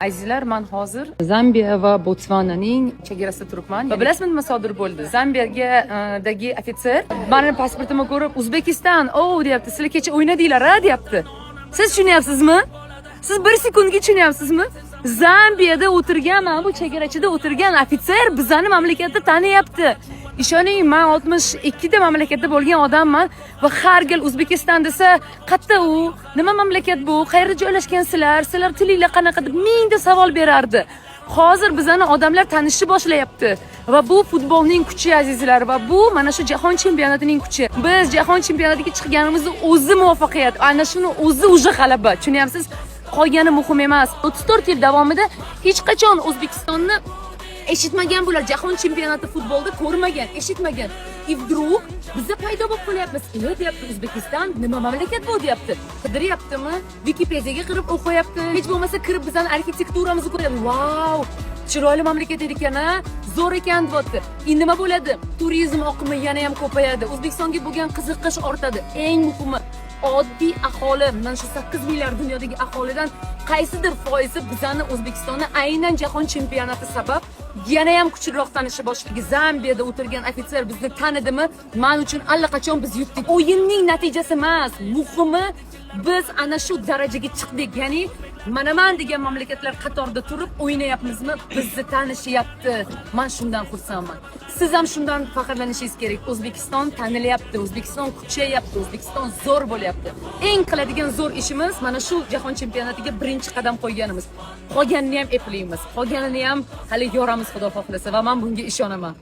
Azizlar, men hozir Zambiya va Botsvananing chegarasida turibman. Va bilasizmi nima sodir bo'ldi? Zambiyadagi ofitser meni pasportimni ko'rib, O'zbekiston, deyapti. Sizlar kecha o'ynadinglar-a, deyapti. Siz tushunyapsizmi? Siz bir sekundga tushunyapsizmi? Zambiyada o'tirgan, mana bu chegarachida o'tirgan ofitser bizani mamlakatda taniyapti. Ishoning, men 62 ta mamlakatda bo'lgan odamman va har gal O'zbekiston desa, qayerda u? Nima mamlakat bu? Qayerda joylashgansizlar? Sizlar tilinglar qanaqa deb mingta savol berardi. Hozir bizani odamlar tanishni boshlayapti. Va bu futbolning kuchi, azizlar, va bu mana shu jahon chempionatining kuchi. Biz jahon chempionatiga chiqganimizning o'zi muvaffaqiyat. Ana shuni o'zi g'alaba. Tushunyapsiz? Qolgani muhim emas. 34 yil davomida hech qachon O'zbekistonni eshitmagan bular, jahon chempionati futbolda ko'rmagan, eshitmagan. Vdrug bizda paydo bo'lib qolyapmiz. Deyapti, O'zbekiston nima mamlakat bu deyapti. Qidiryaptimi? Wikipediyaga kirib o'qiyapti. Hech bo'lmasa kirib bizning arxitekturamizni ko'ryapti. Vau! Chiroyli mamlakat ekan-a, zo'r ekan deyapti. Endi nima bo'ladi? Turizm oqimi yana ham ko'payadi. O'zbekistonga bo'lgan qiziqish ortadi. Eng muhimi, oddiy aholi, mana shu 8 milliard dunyodagi aholidan qaysidir foizi bizani O'zbekistonni aynan jahon chempionati sabab yana ham kuchliroq tanisha boshladi. Zambiyada o'tirgan ofitser bizni tanidimi? Men uchun allaqachon biz yutdik. O'yinning natijasi emas, muhimi biz ana shu darajaga chiqdik. Ya'ni mana degan mamlakatlar qatorida turib o'ynayapmizmi? Bizni tanishyapti. Men shundan xursandman. Siz ham shundan faxrlanishingiz kerak. O'zbekiston tanilyapti, O'zbekiston kuchayapti, O'zbekiston zo'r bo'lyapti. Eng qiladigan zo'r ishimiz mana shu jahon chempionatiga birinchi qadam qo'yganimiz. Qolganini ham eplaymiz. Qolganini ham hali yoramiz, Xudo xohlasa, va men bunga ishonaman.